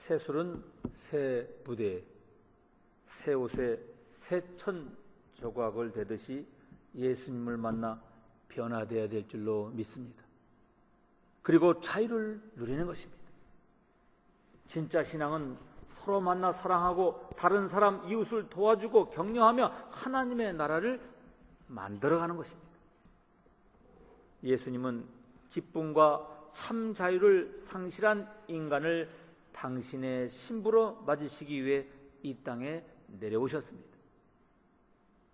새 술은 새 부대에, 새 옷에 새 천 조각을 대듯이 예수님을 만나 변화되어야 될 줄로 믿습니다. 그리고 자유를 누리는 것입니다. 진짜 신앙은 서로 만나 사랑하고 다른 사람 이웃을 도와주고 격려하며 하나님의 나라를 만들어가는 것입니다. 예수님은 기쁨과 참 자유를 상실한 인간을 당신의 신부로 맞으시기 위해 이 땅에 내려오셨습니다.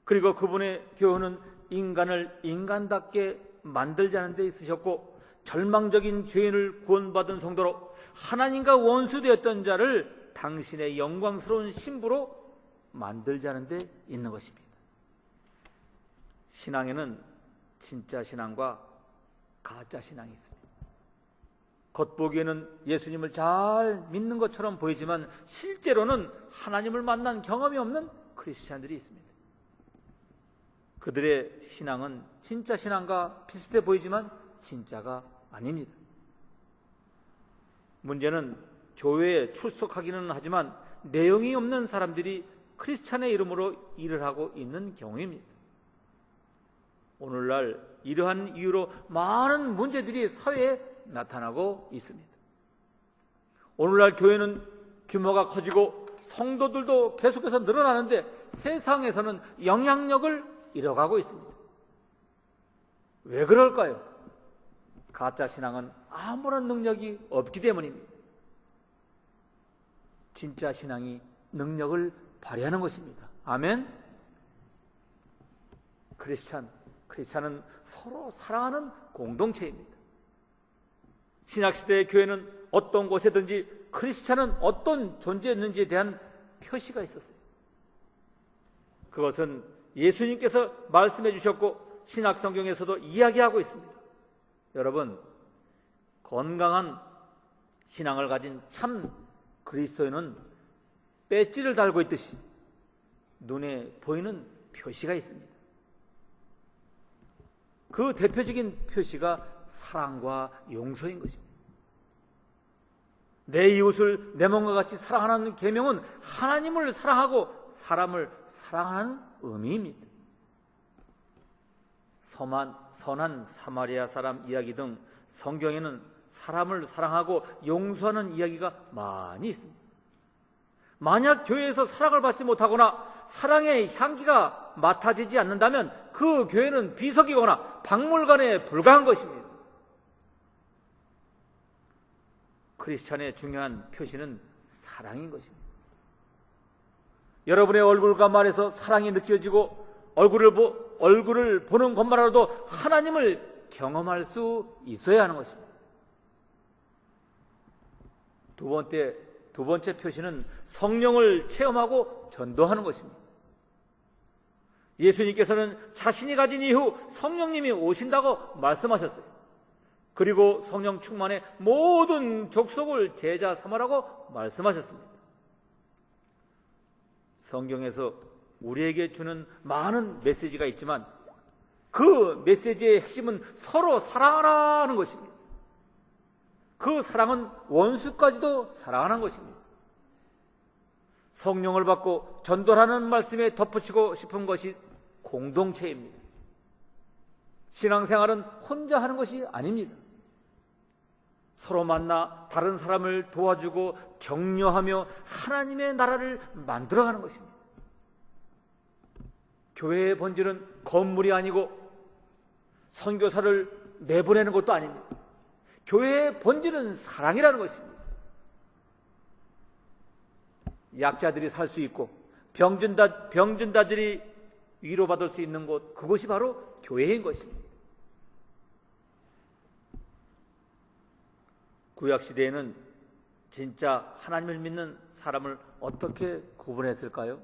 그리고 그분의 교훈은 인간을 인간답게 만들자는 데 있으셨고, 절망적인 죄인을 구원받은 성도로 하나님과 원수되었던 자를 당신의 영광스러운 신부로 만들자는 데 있는 것입니다. 신앙에는 진짜 신앙과 가짜 신앙이 있습니다. 겉보기에는 예수님을 잘 믿는 것처럼 보이지만 실제로는 하나님을 만난 경험이 없는 크리스찬들이 있습니다. 그들의 신앙은 진짜 신앙과 비슷해 보이지만 진짜가 아닙니다. 문제는 교회에 출석하기는 하지만 내용이 없는 사람들이 크리스찬의 이름으로 일을 하고 있는 경우입니다. 오늘날 이러한 이유로 많은 문제들이 사회에 나타나고 있습니다. 오늘날 교회는 규모가 커지고 성도들도 계속해서 늘어나는데 세상에서는 영향력을 잃어가고 있습니다. 왜 그럴까요? 가짜 신앙은 아무런 능력이 없기 때문입니다. 진짜 신앙이 능력을 발휘하는 것입니다. 아멘. 크리스찬은 서로 사랑하는 공동체입니다. 신약시대의 교회는 어떤 곳에든지 크리스찬은 어떤 존재였는지에 대한 표시가 있었어요. 그것은 예수님께서 말씀해 주셨고 신약성경에서도 이야기하고 있습니다. 여러분, 건강한 신앙을 가진 참 그리스도인은 배지를 달고 있듯이 눈에 보이는 표시가 있습니다. 그 대표적인 표시가 사랑과 용서인 것입니다. 내 이웃을 내 몸과 같이 사랑하는 계명은 하나님을 사랑하고 사람을 사랑하는 의미입니다. 선한 사마리아 사람 이야기 등 성경에는 사람을 사랑하고 용서하는 이야기가 많이 있습니다. 만약 교회에서 사랑을 받지 못하거나 사랑의 향기가 맡아지지 않는다면 그 교회는 비석이거나 박물관에 불과한 것입니다. 크리스찬의 중요한 표시는 사랑인 것입니다. 여러분의 얼굴과 말에서 사랑이 느껴지고 얼굴을 보는 것만으로도 하나님을 경험할 수 있어야 하는 것입니다. 두 번째 표시는 성령을 체험하고 전도하는 것입니다. 예수님께서는 자신이 가진 이후 성령님이 오신다고 말씀하셨어요. 그리고 성령 충만에 모든 족속을 제자 삼으라고 말씀하셨습니다. 성경에서 우리에게 주는 많은 메시지가 있지만 그 메시지의 핵심은 서로 사랑하라는 것입니다. 그 사랑은 원수까지도 사랑하는 것입니다. 성령을 받고 전도하는 말씀에 덧붙이고 싶은 것이 공동체입니다. 신앙생활은 혼자 하는 것이 아닙니다. 서로 만나 다른 사람을 도와주고 격려하며 하나님의 나라를 만들어가는 것입니다. 교회의 본질은 건물이 아니고 선교사를 내보내는 것도 아닙니다. 교회의 본질은 사랑이라는 것입니다. 약자들이 살 수 있고 병든자들이 위로받을 수 있는 곳, 그것이 바로 교회인 것입니다. 구약시대에는 진짜 하나님을 믿는 사람을 어떻게 구분했을까요?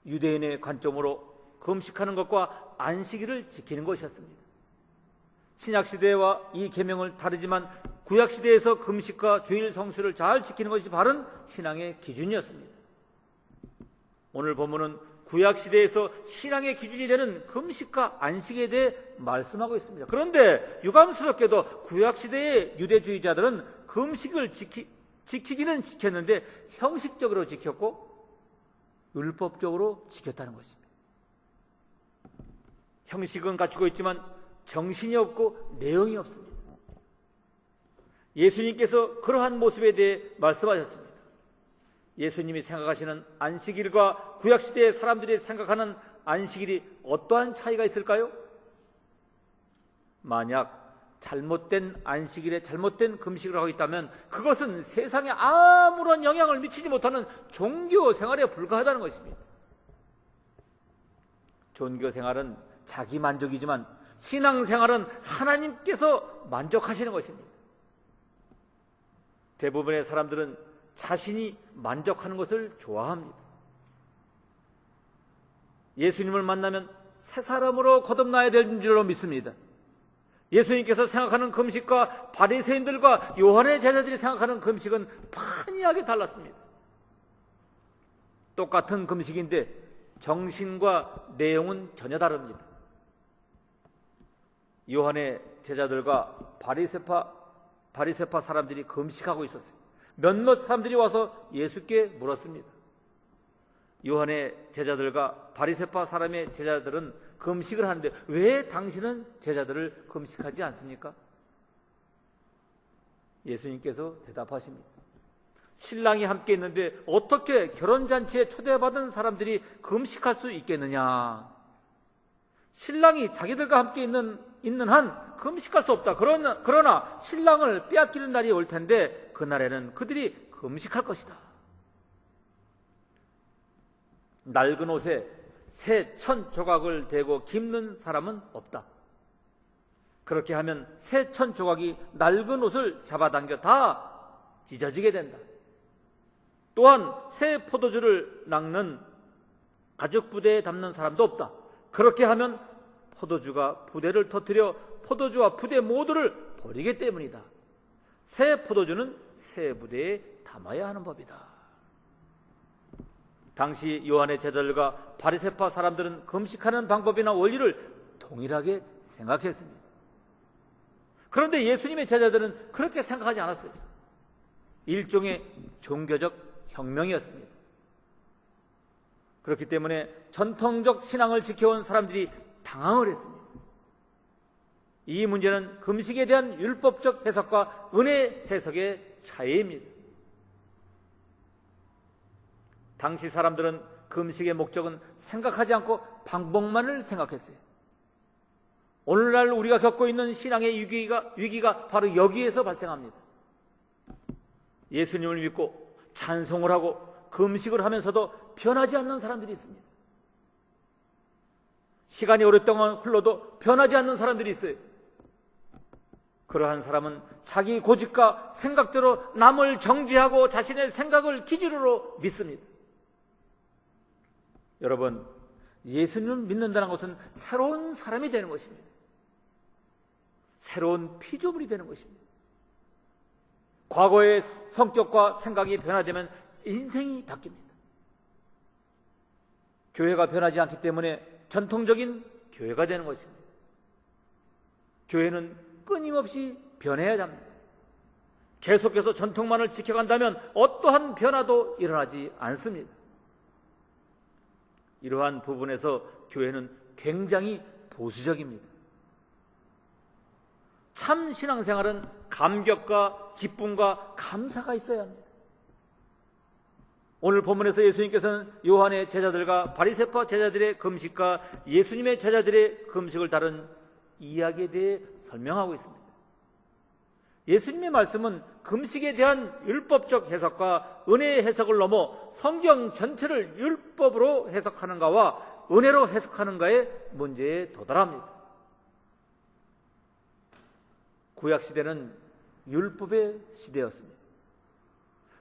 유대인의 관점으로 금식하는 것과 안식일을 지키는 것이었습니다. 신약시대와 이 계명을 다르지만 구약시대에서 금식과 주일 성수를 잘 지키는 것이 바른 신앙의 기준이었습니다. 오늘 본문은 구약시대에서 신앙의 기준이 되는 금식과 안식에 대해 말씀하고 있습니다. 그런데 유감스럽게도 구약시대의 유대주의자들은 금식을 지키기는 지켰는데 형식적으로 지켰고 율법적으로 지켰다는 것입니다. 형식은 갖추고 있지만 정신이 없고 내용이 없습니다. 예수님께서 그러한 모습에 대해 말씀하셨습니다. 예수님이 생각하시는 안식일과 구약시대의 사람들이 생각하는 안식일이 어떠한 차이가 있을까요? 만약 잘못된 안식일에 잘못된 금식을 하고 있다면 그것은 세상에 아무런 영향을 미치지 못하는 종교 생활에 불과하다는 것입니다. 종교 생활은 자기 만족이지만 신앙 생활은 하나님께서 만족하시는 것입니다. 대부분의 사람들은 자신이 만족하는 것을 좋아합니다. 예수님을 만나면 새 사람으로 거듭나야 될 줄로 믿습니다. 예수님께서 생각하는 금식과 바리새인들과 요한의 제자들이 생각하는 금식은 판이하게 달랐습니다. 똑같은 금식인데 정신과 내용은 전혀 다릅니다. 요한의 제자들과 바리새파 사람들이 금식하고 있었어요. 몇몇 사람들이 와서 예수께 물었습니다. 요한의 제자들과 바리새파 사람의 제자들은 금식을 하는데 왜 당신은 제자들을 금식하지 않습니까? 예수님께서 대답하십니다. 신랑이 함께 있는데 어떻게 결혼잔치에 초대받은 사람들이 금식할 수 있겠느냐? 신랑이 자기들과 함께 있는 한 금식할 수 없다. 그러나 신랑을 빼앗기는 날이 올 텐데 그날에는 그들이 금식할 것이다. 낡은 옷에 새 천 조각을 대고 깁는 사람은 없다. 그렇게 하면 새 천 조각이 낡은 옷을 잡아당겨 다 찢어지게 된다. 또한 새 포도주를 낚는 가죽 부대에 담는 사람도 없다. 그렇게 하면 포도주가 부대를 터뜨려 포도주와 부대 모두를 버리기 때문이다. 새 포도주는 새 부대에 담아야 하는 법이다. 당시 요한의 제자들과 바리새파 사람들은 금식하는 방법이나 원리를 동일하게 생각했습니다. 그런데 예수님의 제자들은 그렇게 생각하지 않았어요. 일종의 종교적 혁명이었습니다. 그렇기 때문에 전통적 신앙을 지켜온 사람들이 당황을 했습니다. 이 문제는 금식에 대한 율법적 해석과 은혜 해석의 차이입니다. 당시 사람들은 금식의 목적은 생각하지 않고 방법만을 생각했어요. 오늘날 우리가 겪고 있는 신앙의 위기가 바로 여기에서 발생합니다. 예수님을 믿고 찬송을 하고 금식을 하면서도 변하지 않는 사람들이 있습니다. 시간이 오랫동안 흘러도 변하지 않는 사람들이 있어요. 그러한 사람은 자기 고집과 생각대로 남을 정죄하고 자신의 생각을 기준으로 믿습니다. 여러분, 예수님을 믿는다는 것은 새로운 사람이 되는 것입니다. 새로운 피조물이 되는 것입니다. 과거의 성격과 생각이 변화되면 인생이 바뀝니다. 교회가 변하지 않기 때문에 전통적인 교회가 되는 것입니다. 교회는 끊임없이 변해야 합니다. 계속해서 전통만을 지켜간다면 어떠한 변화도 일어나지 않습니다. 이러한 부분에서 교회는 굉장히 보수적입니다. 참 신앙생활은 감격과 기쁨과 감사가 있어야 합니다. 오늘 본문에서 예수님께서는 요한의 제자들과 바리새파 제자들의 금식과 예수님의 제자들의 금식을 다룬 이야기에 대해 설명하고 있습니다. 예수님의 말씀은 금식에 대한 율법적 해석과 은혜의 해석을 넘어 성경 전체를 율법으로 해석하는가와 은혜로 해석하는가의 문제에 도달합니다. 구약시대는 율법의 시대였습니다.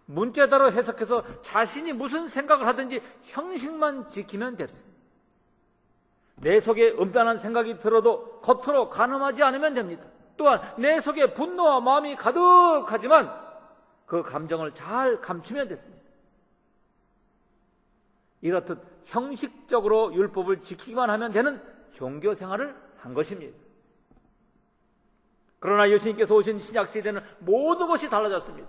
문자대로 해석해서 자신이 무슨 생각을 하든지 형식만 지키면 됐습니다. 내 속에 음란한 생각이 들어도 겉으로 가늠하지 않으면 됩니다. 또한 내 속에 분노와 마음이 가득하지만 그 감정을 잘 감추면 됐습니다. 이렇듯 형식적으로 율법을 지키기만 하면 되는 종교 생활을 한 것입니다. 그러나 예수님께서 오신 신약시대는 모든 것이 달라졌습니다.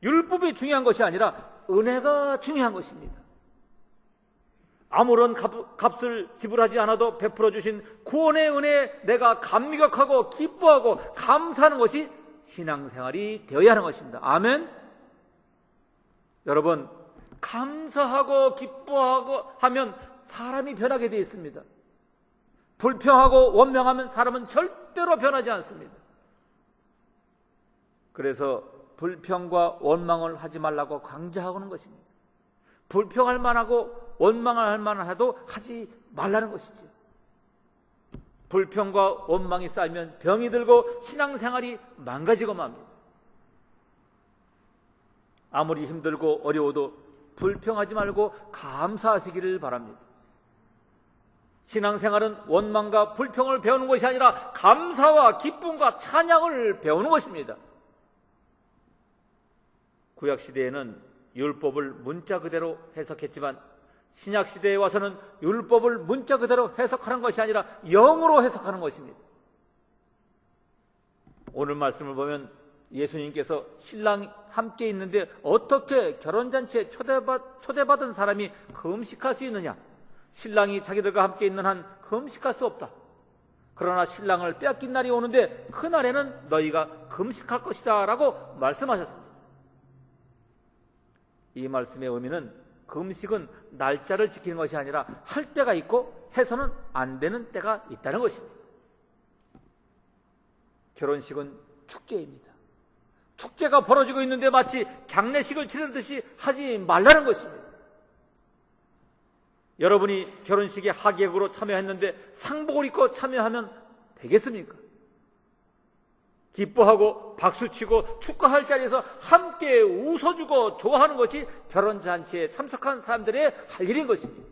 율법이 중요한 것이 아니라 은혜가 중요한 것입니다. 아무런 값을 지불하지 않아도 베풀어 주신 구원의 은혜에 내가 감격하고 기뻐하고 감사하는 것이 신앙생활이 되어야 하는 것입니다. 아멘. 여러분, 감사하고 기뻐하고 하면 사람이 변하게 되어 있습니다. 불평하고 원망하면 사람은 절대로 변하지 않습니다. 그래서 불평과 원망을 하지 말라고 강조하는 것입니다. 불평할 만하고 원망할 만하도 하지 말라는 것이죠. 불평과 원망이 쌓이면 병이 들고 신앙생활이 망가지고 맙니다. 아무리 힘들고 어려워도 불평하지 말고 감사하시기를 바랍니다. 신앙생활은 원망과 불평을 배우는 것이 아니라 감사와 기쁨과 찬양을 배우는 것입니다. 구약시대에는 율법을 문자 그대로 해석했지만 신약시대에 와서는 율법을 문자 그대로 해석하는 것이 아니라 영으로 해석하는 것입니다. 오늘 말씀을 보면 예수님께서 신랑 함께 있는데 어떻게 결혼잔치에 초대받은 사람이 금식할 수 있느냐? 신랑이 자기들과 함께 있는 한 금식할 수 없다. 그러나 신랑을 빼앗긴 날이 오는데 그 날에는 너희가 금식할 것이다 라고 말씀하셨습니다. 이 말씀의 의미는 금식은 날짜를 지키는 것이 아니라 할 때가 있고 해서는 안 되는 때가 있다는 것입니다. 결혼식은 축제입니다. 축제가 벌어지고 있는데 마치 장례식을 치르듯이 하지 말라는 것입니다. 여러분이 결혼식에 하객으로 참여했는데 상복을 입고 참여하면 되겠습니까? 기뻐하고 박수치고 축하할 자리에서 함께 웃어주고 좋아하는 것이 결혼잔치에 참석한 사람들의 할 일인 것입니다.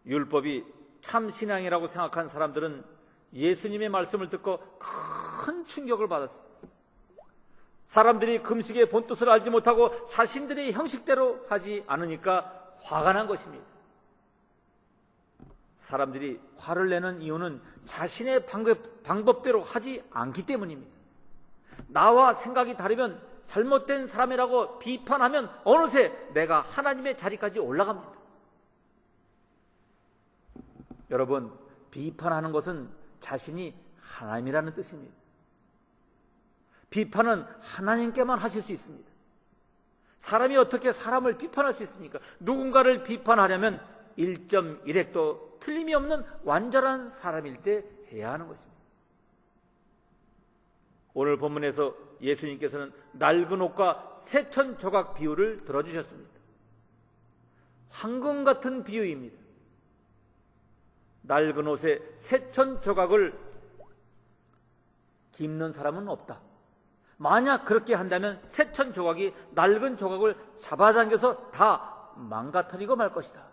율법이 참 신앙이라고 생각한 사람들은 예수님의 말씀을 듣고 큰 충격을 받았습니다. 사람들이 금식의 본뜻을 알지 못하고 자신들의 형식대로 하지 않으니까 화가 난 것입니다. 사람들이 화를 내는 이유는 자신의 방법대로 하지 않기 때문입니다. 나와 생각이 다르면 잘못된 사람이라고 비판하면 어느새 내가 하나님의 자리까지 올라갑니다. 여러분, 비판하는 것은 자신이 하나님이라는 뜻입니다. 비판은 하나님께만 하실 수 있습니다. 사람이 어떻게 사람을 비판할 수 있습니까? 누군가를 비판하려면 1.1획도 틀림이 없는 완전한 사람일 때 해야 하는 것입니다. 오늘 본문에서 예수님께서는 낡은 옷과 새천 조각 비유를 들어주셨습니다. 황금 같은 비유입니다. 낡은 옷에 새천 조각을 깁는 사람은 없다. 만약 그렇게 한다면 새천 조각이 낡은 조각을 잡아당겨서 다 망가뜨리고 말 것이다.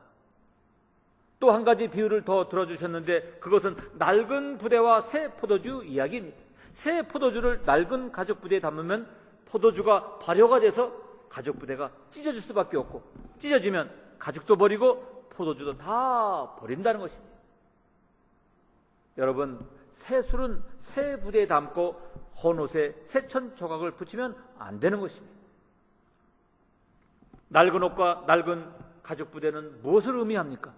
또 한 가지 비유를 더 들어주셨는데 그것은 낡은 부대와 새 포도주 이야기입니다. 새 포도주를 낡은 가죽 부대에 담으면 포도주가 발효가 돼서 가죽 부대가 찢어질 수밖에 없고 찢어지면 가죽도 버리고 포도주도 다 버린다는 것입니다. 여러분, 새 술은 새 부대에 담고 헌옷에 새천 조각을 붙이면 안 되는 것입니다. 낡은 옷과 낡은 가죽 부대는 무엇을 의미합니까?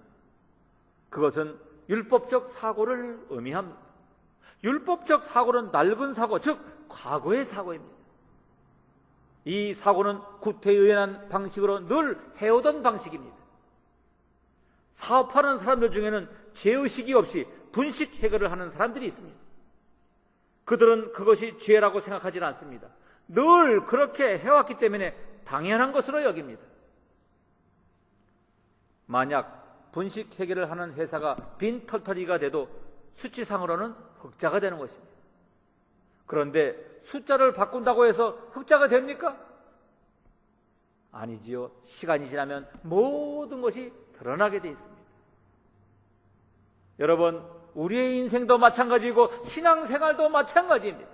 그것은 율법적 사고를 의미합니다. 율법적 사고는 낡은 사고, 즉 과거의 사고입니다. 이 사고는 구태의연한 방식으로 늘 해오던 방식입니다. 사업하는 사람들 중에는 죄의식이 없이 분식 해결을 하는 사람들이 있습니다. 그들은 그것이 죄라고 생각하지는 않습니다. 늘 그렇게 해왔기 때문에 당연한 것으로 여깁니다. 만약 분식 해결을 하는 회사가 빈털터리가 돼도 수치상으로는 흑자가 되는 것입니다. 그런데 숫자를 바꾼다고 해서 흑자가 됩니까? 아니지요. 시간이 지나면 모든 것이 드러나게 되어 있습니다. 여러분, 우리의 인생도 마찬가지고 신앙생활도 마찬가지입니다.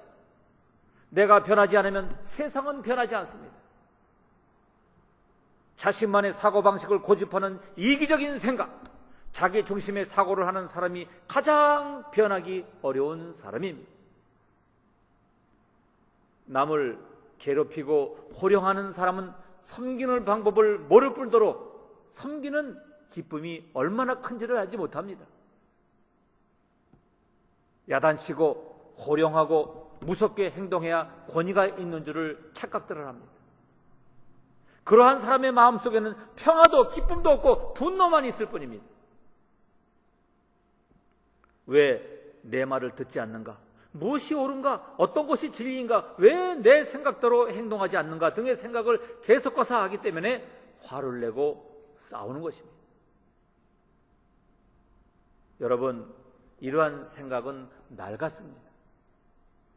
내가 변하지 않으면 세상은 변하지 않습니다. 자신만의 사고방식을 고집하는 이기적인 생각, 자기 중심의 사고를 하는 사람이 가장 변하기 어려운 사람입니다. 남을 괴롭히고 호령하는 사람은 섬기는 방법을 모를 뿐더러 섬기는 기쁨이 얼마나 큰지를 알지 못합니다. 야단치고 호령하고 무섭게 행동해야 권위가 있는 줄을 착각들을 합니다. 그러한 사람의 마음속에는 평화도 기쁨도 없고 분노만 있을 뿐입니다. 왜 내 말을 듣지 않는가? 무엇이 옳은가? 어떤 것이 진리인가? 왜 내 생각대로 행동하지 않는가? 등의 생각을 계속해서 하기 때문에 화를 내고 싸우는 것입니다. 여러분, 이러한 생각은 낡았습니다.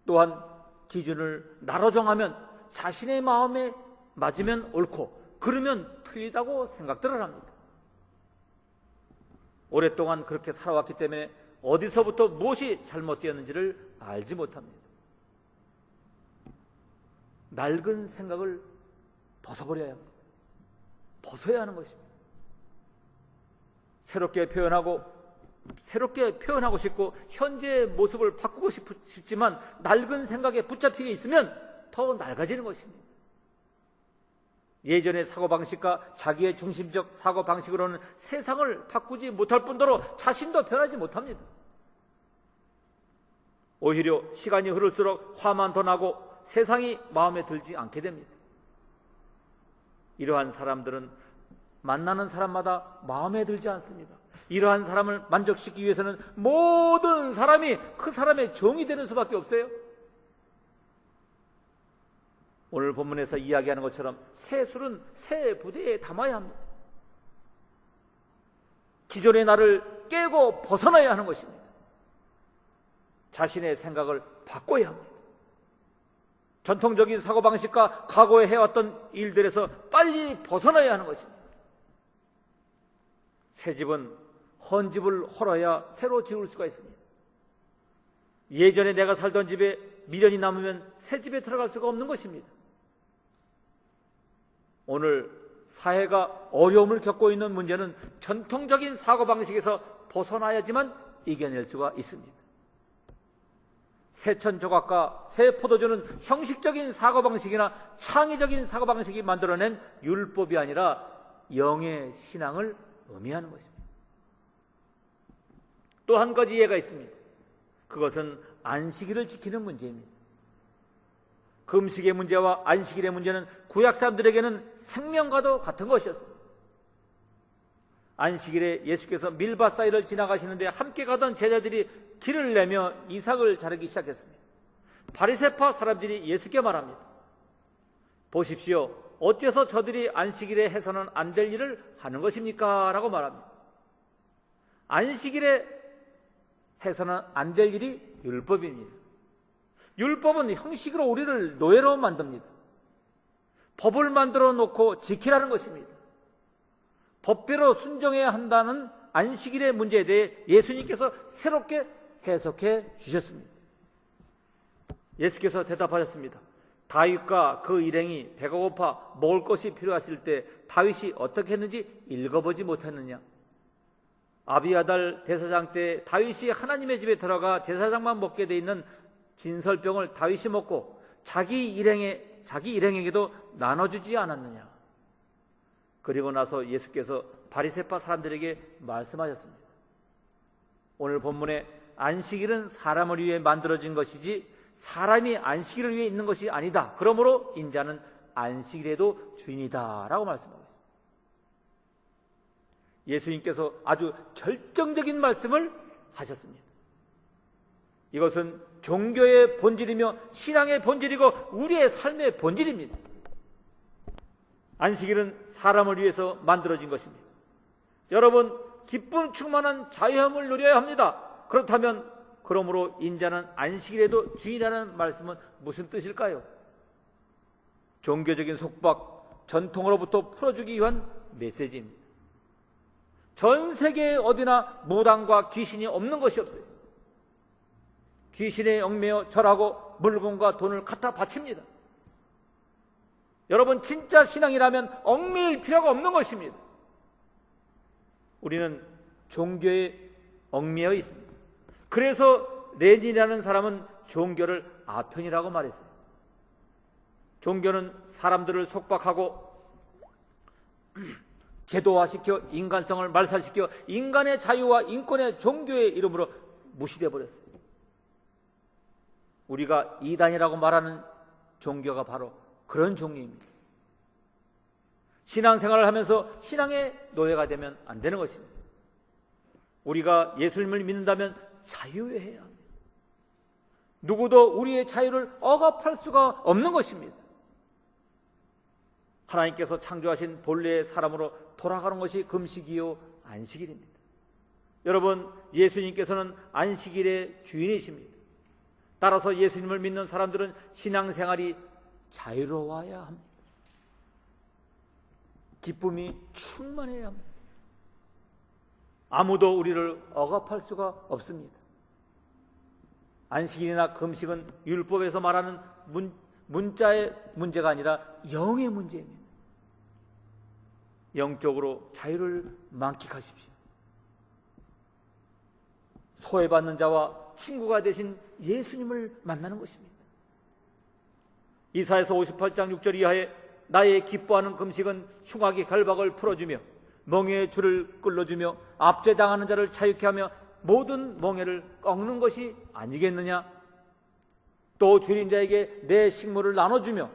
또한 기준을 나로 정하면 자신의 마음에 맞으면 옳고 그러면 틀리다고 생각들을 합니다. 오랫동안 그렇게 살아왔기 때문에 어디서부터 무엇이 잘못되었는지를 알지 못합니다. 낡은 생각을 벗어버려야 합니다. 벗어야 하는 것입니다. 새롭게 표현하고 싶고 현재의 모습을 바꾸고 싶지만 낡은 생각에 붙잡히게 있으면 더 낡아지는 것입니다. 예전의 사고방식과 자기의 중심적 사고방식으로는 세상을 바꾸지 못할 뿐더러 자신도 변하지 못합니다. 오히려 시간이 흐를수록 화만 더 나고 세상이 마음에 들지 않게 됩니다. 이러한 사람들은 만나는 사람마다 마음에 들지 않습니다. 이러한 사람을 만족시키기 위해서는 모든 사람이 그 사람의 종이 되는 수밖에 없어요. 오늘 본문에서 이야기하는 것처럼 새 술은 새 부대에 담아야 합니다. 기존의 나를 깨고 벗어나야 하는 것입니다. 자신의 생각을 바꿔야 합니다. 전통적인 사고방식과 과거에 해왔던 일들에서 빨리 벗어나야 하는 것입니다. 새 집은 헌 집을 헐어야 새로 지을 수가 있습니다. 예전에 내가 살던 집에 미련이 남으면 새 집에 들어갈 수가 없는 것입니다. 오늘 사회가 어려움을 겪고 있는 문제는 전통적인 사고방식에서 벗어나야지만 이겨낼 수가 있습니다. 새천조각과 새 포도주는 형식적인 사고방식이나 창의적인 사고방식이 만들어낸 율법이 아니라 영의 신앙을 의미하는 것입니다. 또 한 가지 예가 있습니다. 그것은 안식일을 지키는 문제입니다. 금식의 문제와 안식일의 문제는 구약 사람들에게는 생명과도 같은 것이었습니다. 안식일에 예수께서 밀밭 사이를 지나가시는데 함께 가던 제자들이 길을 내며 이삭을 자르기 시작했습니다. 바리새파 사람들이 예수께 말합니다. 보십시오. 어째서 저들이 안식일에 해서는 안 될 일을 하는 것입니까? 라고 말합니다. 안식일에 해서는 안 될 일이 율법입니다. 율법은 형식으로 우리를 노예로 만듭니다. 법을 만들어 놓고 지키라는 것입니다. 법대로 순종해야 한다는 안식일의 문제에 대해 예수님께서 새롭게 해석해 주셨습니다. 예수께서 대답하셨습니다. 다윗과 그 일행이 배가 고파 먹을 것이 필요하실 때 다윗이 어떻게 했는지 읽어보지 못했느냐? 아비아달 대사장 때 다윗이 하나님의 집에 들어가 제사장만 먹게 돼 있는 진설병을 다윗이 먹고 자기 일행에게도 나눠주지 않았느냐? 그리고 나서 예수께서 바리새파 사람들에게 말씀하셨습니다. 오늘 본문에 안식일은 사람을 위해 만들어진 것이지 사람이 안식일을 위해 있는 것이 아니다. 그러므로 인자는 안식일에도 주인이다 라고 말씀하고 있습니다. 예수님께서 아주 결정적인 말씀을 하셨습니다. 이것은 종교의 본질이며 신앙의 본질이고 우리의 삶의 본질입니다. 안식일은 사람을 위해서 만들어진 것입니다. 여러분, 기쁨 충만한 자유함을 누려야 합니다. 그렇다면 그러므로 인자는 안식일에도 주인이라는 말씀은 무슨 뜻일까요? 종교적인 속박, 전통으로부터 풀어주기 위한 메시지입니다. 전 세계 어디나 무당과 귀신이 없는 것이 없어요. 귀신에 얽매여 절하고 물건과 돈을 갖다 바칩니다. 여러분, 진짜 신앙이라면 얽매일 필요가 없는 것입니다. 우리는 종교에 얽매여 있습니다. 그래서 레닌이라는 사람은 종교를 아편이라고 말했어요. 종교는 사람들을 속박하고 제도화시켜 인간성을 말살시켜 인간의 자유와 인권의 종교의 이름으로 무시되어 버렸어요. 우리가 이단이라고 말하는 종교가 바로 그런 종교입니다. 신앙생활을 하면서 신앙의 노예가 되면 안 되는 것입니다. 우리가 예수님을 믿는다면 자유해야 합니다. 누구도 우리의 자유를 억압할 수가 없는 것입니다. 하나님께서 창조하신 본래의 사람으로 돌아가는 것이 금식이요 안식일입니다. 여러분, 예수님께서는 안식일의 주인이십니다. 따라서 예수님을 믿는 사람들은 신앙생활이 자유로워야 합니다. 기쁨이 충만해야 합니다. 아무도 우리를 억압할 수가 없습니다. 안식일이나 금식은 율법에서 말하는 문자의 문제가 아니라 영의 문제입니다. 영적으로 자유를 만끽하십시오. 소외받는 자와 친구가 되신 예수님을 만나는 것입니다. 이사야서 58장 6절 이하에 나의 기뻐하는 금식은 흉악의 결박을 풀어주며 멍에의 줄을 끌어주며 압제당하는 자를 자유케 하며 모든 멍에를 꺾는 것이 아니겠느냐. 또 줄인 자에게 내 식물을 나눠주며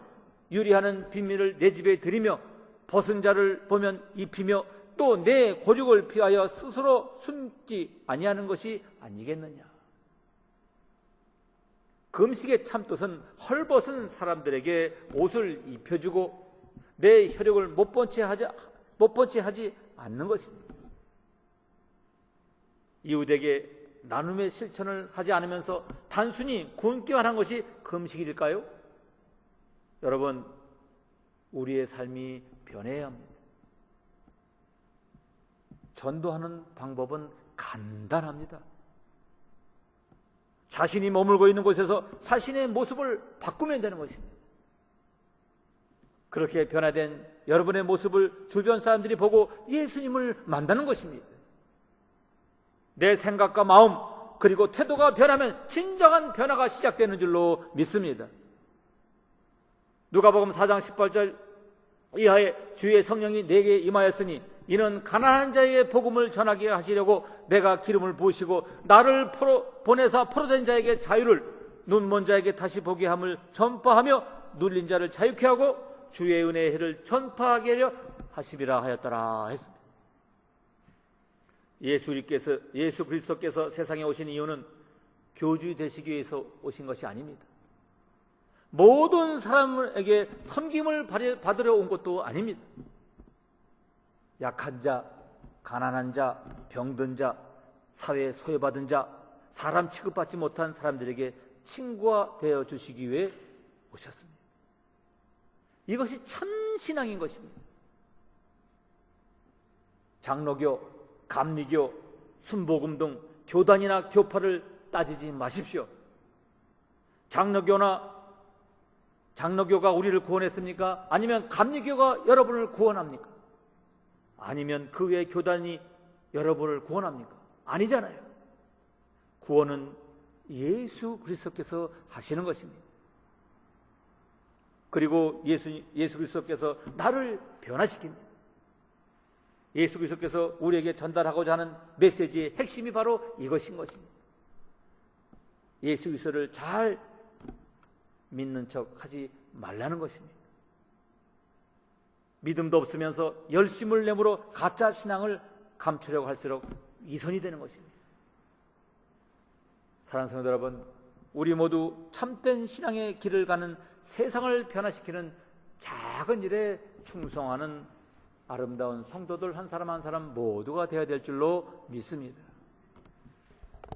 유리하는 빈민을 내 집에 들이며 벗은 자를 보면 입히며 또 내 고죽을 피하여 스스로 숨지 아니하는 것이 아니겠느냐. 금식의 참뜻은 헐벗은 사람들에게 옷을 입혀주고 내 혈육을 못 본 채 하지 않는 것입니다. 이웃에게 나눔의 실천을 하지 않으면서 단순히 굶기만 한 것이 금식일까요? 여러분, 우리의 삶이 변해야 합니다. 전도하는 방법은 간단합니다. 자신이 머물고 있는 곳에서 자신의 모습을 바꾸면 되는 것입니다. 그렇게 변화된 여러분의 모습을 주변 사람들이 보고 예수님을 만나는 것입니다. 내 생각과 마음 그리고 태도가 변하면 진정한 변화가 시작되는 줄로 믿습니다. 누가복음 4장 18절 이하에 주의 성령이 내게 임하였으니 이는 가난한 자에게 복음을 전하게 하시려고 내가 기름을 부으시고 나를 보내사 포로된 자에게 자유를 눈먼 자에게 다시 보게 함을 전파하며 눌린 자를 자유케 하고 주의 은혜의 해를 전파하게 하려 하심이라 하였더라 했습니다. 예수 그리스도께서 세상에 오신 이유는 교주 되시기 위해서 오신 것이 아닙니다. 모든 사람에게 섬김을 받으려 온 것도 아닙니다. 약한 자, 가난한 자, 병든 자, 사회에 소외받은 자, 사람 취급받지 못한 사람들에게 친구가 되어 주시기 위해 오셨습니다. 이것이 참 신앙인 것입니다. 장로교, 감리교, 순복음 등 교단이나 교파를 따지지 마십시오. 장로교가 우리를 구원했습니까? 아니면 감리교가 여러분을 구원합니까? 아니면 그 외의 교단이 여러분을 구원합니까? 아니잖아요. 구원은 예수 그리스도께서 하시는 것입니다. 그리고 예수 그리스도께서 나를 변화시킵니다. 예수 그리스도께서 우리에게 전달하고자 하는 메시지의 핵심이 바로 이것인 것입니다. 예수 그리스도를 잘 믿는 척 하지 말라는 것입니다. 믿음도 없으면서 열심을 내므로 가짜 신앙을 감추려고 할수록 위선이 되는 것입니다. 사랑하는 성도 여러분, 우리 모두 참된 신앙의 길을 가는 세상을 변화시키는 작은 일에 충성하는 아름다운 성도들 한 사람 한 사람 모두가 되어야 될 줄로 믿습니다.